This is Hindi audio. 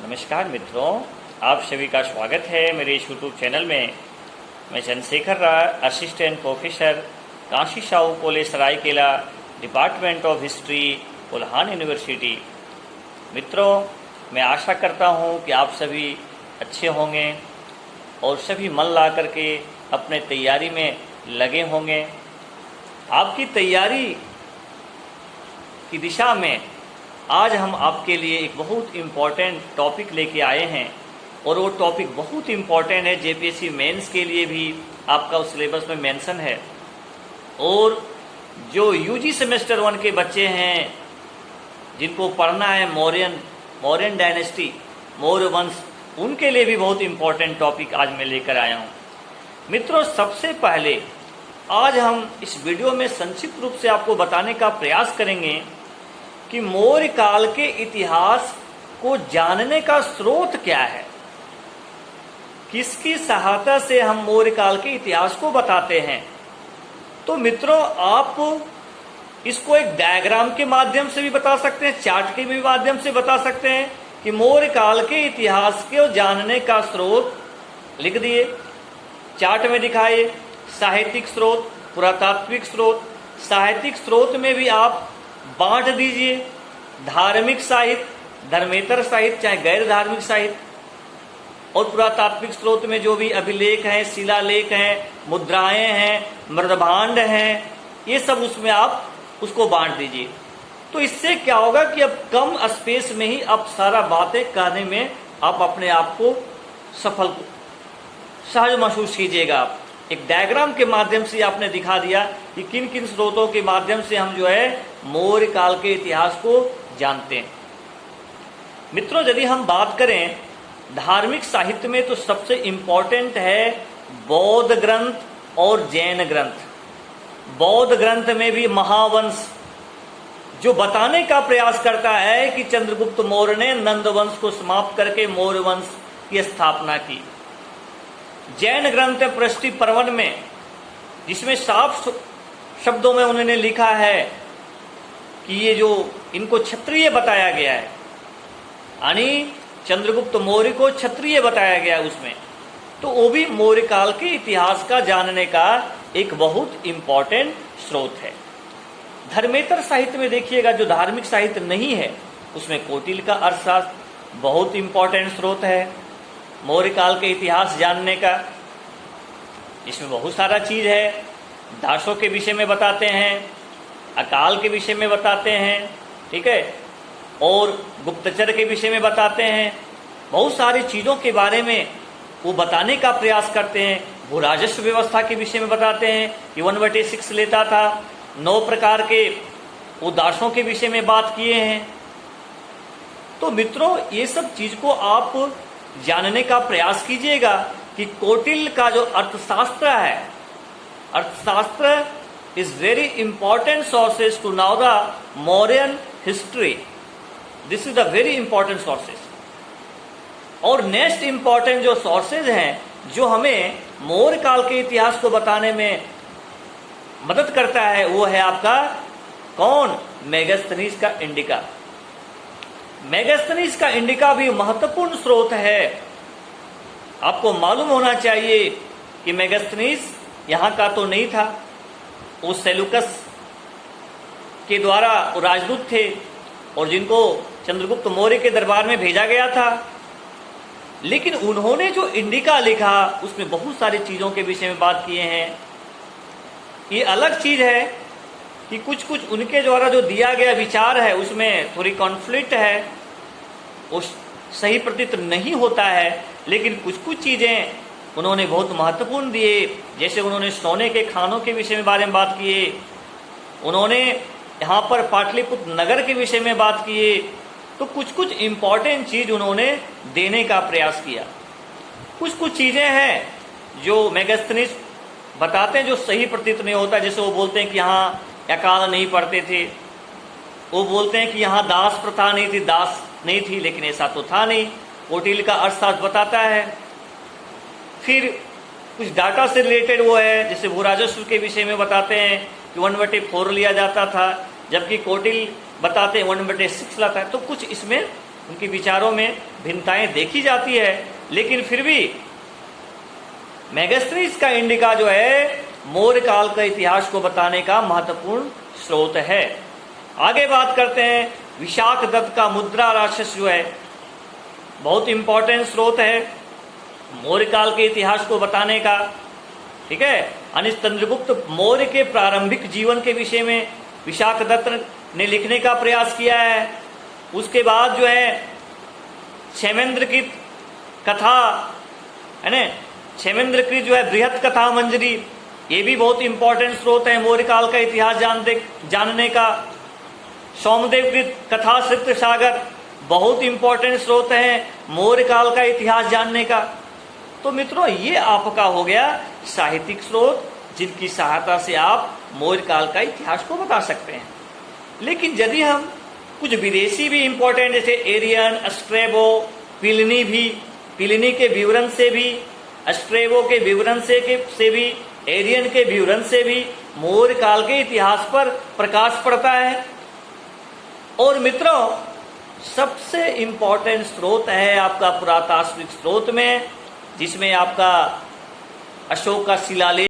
नमस्कार मित्रों, आप सभी का स्वागत है मेरे इस यूट्यूब चैनल में। मैं Chandrashekhar Rai, assistant professor, Kashi Sahu college Saraikela, department of history, Kolhan university. मित्रों, मैं आशा करता हूं कि आप सभी अच्छे होंगे और सभी मन ला करके अपने तैयारी में लगे होंगे। आपकी तैयारी की दिशा में आज हम आपके लिए एक बहुत इम्पॉर्टेंट टॉपिक लेके आए हैं और वो टॉपिक बहुत इम्पॉर्टेंट है। जेपीएससी मेंस के लिए भी आपका उस सिलेबस में मेंशन है। और जो यूजी सेमेस्टर 1 के बच्चे हैं जिनको पढ़ना है मौर्यन डायनेस्टी, मौर्य वंश, उनके लिए भी बहुत इम्पॉर्टेंट टॉपिक आज मैं लेकर आया हूँ। मित्रों, सबसे पहले आज हम इस वीडियो में संक्षिप्त रूप से आपको बताने का प्रयास करेंगे कि मौर्य काल के इतिहास को जानने का स्रोत क्या है, किसकी सहायता से हम मौर्य काल के इतिहास को बताते हैं। तो मित्रों, आप इसको एक डायग्राम के माध्यम से भी बता सकते हैं, चार्ट के भी माध्यम से बता सकते हैं कि मौर्य काल के इतिहास को जानने का स्रोत लिख दिए, चार्ट में दिखाइए। साहित्यिक स्रोत, पुरातात्विक स्रोत, साहित्यिक स्रोत में भी आप बांट दीजिए। धार्मिक साहित्य, धर्मेतर साहित्य, चाहे गैर धार्मिक साहित्य, और पुरातात्विक स्रोत में जो भी अभिलेख हैं, शिलालेख हैं, मुद्राएं हैं, मृदभांड हैं, ये सब उसमें आप उसको बांट दीजिए। तो इससे क्या होगा कि अब कम स्पेस में ही आप सारा बातें कहने में आप अपने आप को सहज महसूस कीजिएगा। आप एक डायग्राम के माध्यम से आपने दिखा दिया कि किन किन स्रोतों के माध्यम से हम जो है मौर्य काल के इतिहास को जानते हैं। मित्रों, यदि हम बात करें धार्मिक साहित्य में तो सबसे इंपॉर्टेंट है बौद्ध ग्रंथ और जैन ग्रंथ। बौद्ध ग्रंथ में भी महावंश जो बताने का प्रयास करता है कि चंद्रगुप्त मौर्य ने नंद वंश को समाप्त करके मौर्य वंश की स्थापना की। जैन ग्रंथ पृष्टि पर्वन में, जिसमें साफ शब्दों में उन्होंने लिखा है कि ये जो इनको क्षत्रिय बताया गया है, यानी चंद्रगुप्त मौर्य को क्षत्रिय बताया गया है उसमें, तो वो भी मौर्य काल के इतिहास का जानने का एक बहुत इंपॉर्टेंट स्रोत है। धर्मेतर साहित्य में देखिएगा, जो धार्मिक साहित्य नहीं है, उसमें कौटिल्य का अर्थशास्त्र बहुत इंपॉर्टेंट स्रोत है मौर्य काल के इतिहास जानने का। इसमें बहुत सारा चीज है, दासों के विषय में बताते हैं, अकाल के विषय में बताते हैं, ठीक है, और गुप्तचर के विषय में बताते हैं। बहुत सारी चीजों के बारे में वो बताने का प्रयास करते हैं। वो राजस्व व्यवस्था के विषय में बताते हैं कि 1/6 लेता था। 9 प्रकार के वो दासों के विषय में बात किए हैं। तो मित्रों, ये सब चीज को आप जानने का प्रयास कीजिएगा कि कौटिल्य का जो अर्थशास्त्र है, Arthashastra is very important sources to know the Mauryan history. This is the very important sources. और नेक्स्ट इंपॉर्टेंट जो सोर्सेज हैं जो हमें मौर्य काल के इतिहास को बताने में मदद करता है, वो है आपका कौन? मेगास्थनीज का इंडिका। मेगास्थनीज का इंडिका भी महत्वपूर्ण स्रोत है। आपको मालूम होना चाहिए कि मेगास्थनीज यहाँ का तो नहीं था, वो सेलुकस के द्वारा राजदूत थे और जिनको चंद्रगुप्त मौर्य के दरबार में भेजा गया था। लेकिन उन्होंने जो इंडिका लिखा उसमें बहुत सारी चीजों के विषय में बात किए हैं। ये अलग चीज है कि कुछ कुछ उनके द्वारा जो दिया गया विचार है उसमें थोड़ी कॉन्फ्लिक्ट है, वो सही प्रतीत नहीं होता है, लेकिन कुछ कुछ चीजें उन्होंने बहुत महत्वपूर्ण दिए। जैसे उन्होंने सोने के खानों के विषय में बारे में बात किए, उन्होंने यहाँ पर पाटलिपुत्र नगर के विषय में बात किए। तो कुछ कुछ इंपॉर्टेंट चीज उन्होंने देने का प्रयास किया। कुछ कुछ चीजें हैं जो मेगास्थनीज बताते हैं जो सही प्रतीत नहीं होता। जैसे वो बोलते हैं कि यहाँ अकाल नहीं पढ़ते थे, वो बोलते हैं कि यहाँ दास प्रथा नहीं थी, दास नहीं थी, लेकिन ऐसा तो था नहीं। कौटिल्य का अर्थशास्त्र बताता है। फिर कुछ डाटा से रिलेटेड वो है, जैसे भू राजस्व के विषय में बताते हैं कि 1/4 लिया जाता था, जबकि कौटिल्य बताते हैं 1/6 लाता है। तो कुछ इसमें उनके विचारों में भिन्नताएं देखी जाती है, लेकिन फिर भी मेगास्थनीज का इंडिका जो है मौर्य काल का इतिहास को बताने का महत्वपूर्ण स्रोत है। आगे बात करते हैं, विशाखदत्त का मुद्रा राक्षस जो है बहुत इंपॉर्टेंट स्रोत है मौर्य काल के इतिहास को बताने का। ठीक है, यानी चंद्रगुप्त मौर्य के प्रारंभिक जीवन के विषय में विशाखदत्त ने लिखने का प्रयास किया है। उसके बाद जो है क्षेमेंद्र की कथा है ना, क्षेमेंद्र की जो है बृहत कथा मंजरी, ये भी बहुत इंपॉर्टेंट स्रोत है मौर्य काल का इतिहास जानने का। सोमदेव की कथा सत्य सागर बहुत इंपॉर्टेंट स्रोत है मौर्य काल का इतिहास जानने का। तो मित्रों, ये आपका हो गया साहित्यिक स्रोत जिनकी सहायता से आप मौर्य काल का इतिहास को बता सकते हैं। लेकिन यदि हम कुछ विदेशी भी इंपॉर्टेंट जैसे एरियन, स्ट्रेबो, पिलिनी के विवरण से भी, स्ट्रेबो के विवरण से भी, एरियन के विवरण से भी मौर्य काल के इतिहास पर प्रकाश पड़ता है। और मित्रों, सबसे इंपॉर्टेंट स्रोत है आपका पुरातात्विक स्रोत में, जिसमें आपका अशोक का शिलालेख